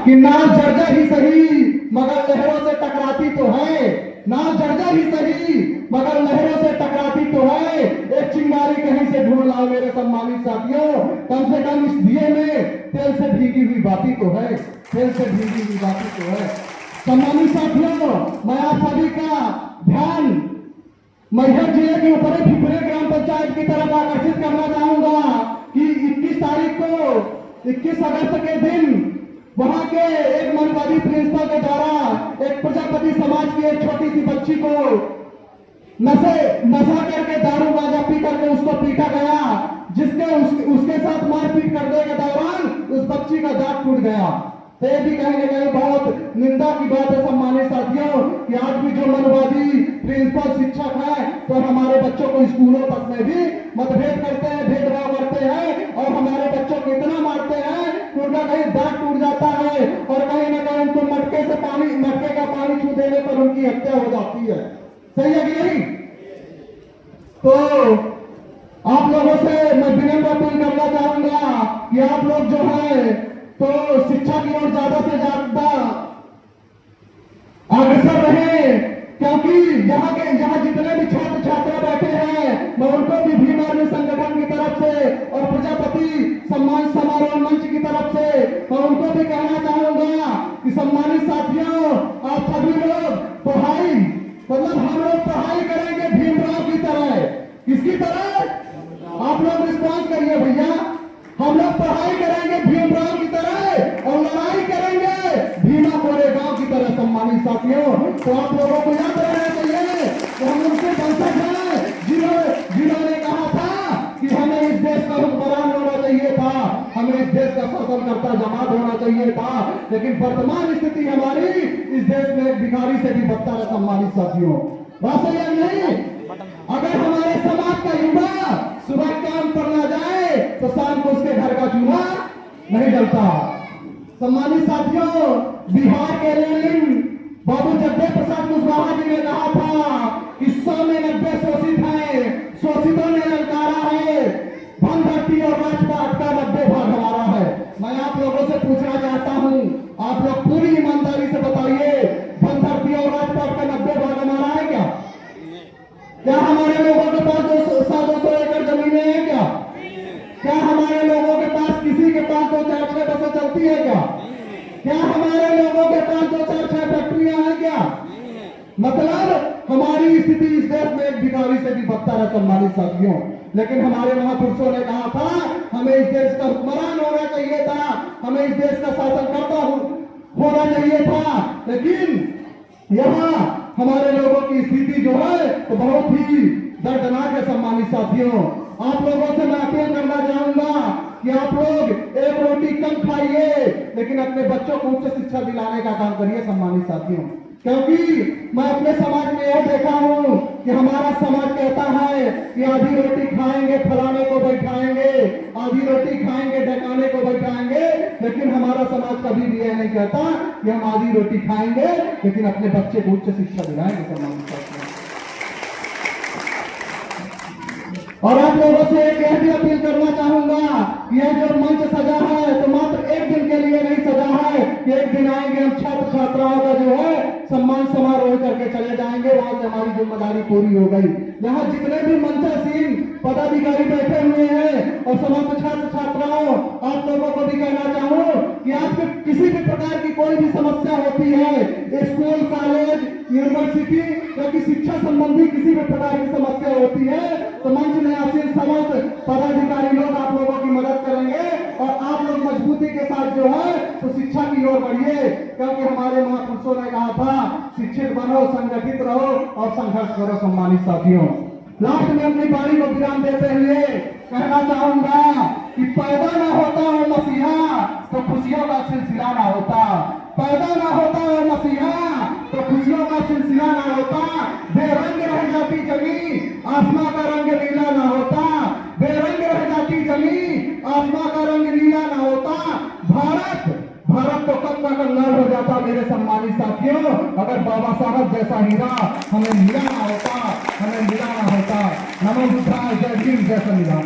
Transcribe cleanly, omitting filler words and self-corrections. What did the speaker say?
कि नाव जर्जर ही सही मगर लहरों से टकराती तो है, नाव जर्जर ही सही मगर लहरों से टकराती तो है। एक चिंगारी कहीं से ढूंढ लाओ मेरे सम्मानित साथियों, कम से कम इस दिए में तेल से भीगी हुई बाती तो है, तेल से भीगी हुई बाती तो है। सम्मानित साथियों, मैं आप सभी का ध्यान मैहर जिले के ऊपरी फिफरे ग्राम पंचायत की तरफ आकर्षित करना चाहूंगा कि 21 तारीख को 21 अगस्त के दिन वहां के एक मनवादी प्रिंसिपल के द्वारा एक प्रजापति समाज की एक छोटी सी बच्ची को नशा करके दारू गांजा पी करके उसको पीटा गया, जिसके उसके साथ मारपीट करने के दौरान उस बच्ची का दांत टूट गया। तो ये भी कहीं ना कहीं बहुत निंदा की बात है सम्मानित साथियों कि आज भी जो मनवादी प्रिंसिपल शिक्षक है तो हमारे बच्चों को स्कूलों तक में भी मतभेद करते हैं, भेदभाव करते हैं और हमारे बच्चों को इतना मारते हैं कि उनका कहीं दांत टूट जाता है और कहीं ना कहीं उनको मटके का पानी छू देने पर उनकी हत्या हो जाती है। सही है कि नहीं? तो आप लोगों से मैं विनम्र अपील करना चाहूंगा कि आप लोग जो है तो शिक्षा की ओर ज्यादा से ज्यादा अग्रसर रहे, क्योंकि यहाँ जितने भी छात्र छात्रा बैठे हैं मैं उनको भी भीम आर्मी संगठन की तरफ से और प्रजापति सम्मान समारोह मंच की तरफ से मैं उनको भी कहना चाहूंगा कि सम्मानित साथियों, आप सभी लोग पढ़ाई मतलब हम लोग पढ़ाई करेंगे भीमराव की तरह। किसकी तरह? आप लोग रिस्पॉन्स करिए भैया। हम लोग पढ़ाई करेंगे भीमराव की तरह और लड़ाई करेंगे भीमा कोरेगांव की तरह। सम्मानित साथियों, तो आप लोगों को याद रहना चाहिए कि हम उनके वंशज हैं जिन्होंने कहा था कि हमें इस देश का हुक्मरान होना चाहिए था, हमें इस देश का शासनकर्ता जमात होना चाहिए था, लेकिन वर्तमान स्थिति हमारी इस देश में एक भिखारी से भी बदतर है। सम्मानित साथियों, बात सही है नहीं? अगर हमारे समाज का युवा सुबह काम करना जाए तो शाम को उसके घर का चूल्हा नहीं जलता। सम्मानित साथियों, बिहार के रेलिंग बाबू जगदेव प्रसाद कुशवाहा जी ने कहा था कि 100 में 90 शोषित हैं, शोषितों ने ललकारा है, धन धरती और राजपाट का 90 भाग हमारा है। मैं आप लोगों से पूछना चाहता हूं, आप लोग पूरी ईमानदारी से बताइए, धन धरती और राजपाट का 90 भाग हमारा है क्या? क्या हमारे लोगों के पास 200 एकड़ जमीनें हैं क्या? क्या हमारे लोगों के पास किसी के पास 2-4-6 बसें चलती है क्या? क्या हमारे लोगों के पास 2-4-6 फैक्ट्रियां हैं क्या? मतलब हमारी स्थिति इस देश में एक भिखारी से भी बदतर है। सम्मानित साथियों, लेकिन हमारे महापुरुषों ने कहा था हमें इस देश का हुक्मरान होना चाहिए था, हमें इस देश का शासनकर्ता होना चाहिए था, लेकिन यहाँ हमारे लोगों की स्थिति जो है तो बहुत ही दर्दनाक है। सम्मानित साथियों, आप लोगों से मैं अपील करना चाहूंगा कि आप लोग एक रोटी कम खाइए लेकिन अपने बच्चों को उच्च शिक्षा दिलाने का काम करिए। सम्मानित साथियों, क्योंकि मैं अपने समाज में यह देखा हूं कि हमारा समाज कहता है कि आधी रोटी खाएंगे फलाने को बैठाएंगे, आधी रोटी खाएंगे डकाने को बैठाएंगे, लेकिन हमारा समाज कभी भी यह नहीं कहता कि हम आधी रोटी खाएंगे लेकिन अपने बच्चे को उच्च शिक्षा दिलाएंगे। सम्मानित साथियों, और आप लोगों से एक भी अपील करना चाहूंगा कि यह जो मंच सजा है तो मात्र एक दिन के लिए नहीं सजा है कि एक दिन आएंगे हम छात्र छात्राओं का जो है सम्मान समारोह करके चले जाएंगे, वहां से हमारी जिम्मेदारी पूरी हो गई। यहाँ जितने भी मंचासीन पदाधिकारी बैठे हुए हैं और समस्त छात्र छात्राओं, आप लोगों को भी कहना चाहूँ कि आपके किसी भी प्रकार की कोई भी समस्या होती है, स्कूल कॉलेज यूनिवर्सिटी या कि शिक्षा संबंधी किसी भी प्रकार की समस्या होती है तो मंच में आसीन समस्त पदाधिकारी लोग आप लोगों की मदद करेंगे और आप लोग मजबूती के साथ जो है तो शिक्षा की ओर बढ़िए, क्योंकि हमारे महापुरुषों ने कहा था शिक्षित बनो, संगठित रहो और संघर्ष करो। सम्मानित साथियों, लास्ट में अपनी वाणी को विराम देते हुए कहना चाहूंगा कि पैदा ना होता हो मसीहा तो खुशियों का सिलसिला ना होता, पैदा ना होता हो मसीहा तो खुशियों का सिलसिला ना होता, बेरंग रह जाती जमीन आसमां का रंग नीला ना होता, बेरंग रह जाती जमीन आसमां का रंग नीला ना होता, भारत तो कब का कंगाल हो जाता। मेरे सम्मानित साथियों, अगर बाबा साहब जैसा हीरा हमें मिला ना होता, हमें मिला ना होता। नमो बुद्धाय, जय भीम, जय संविधान।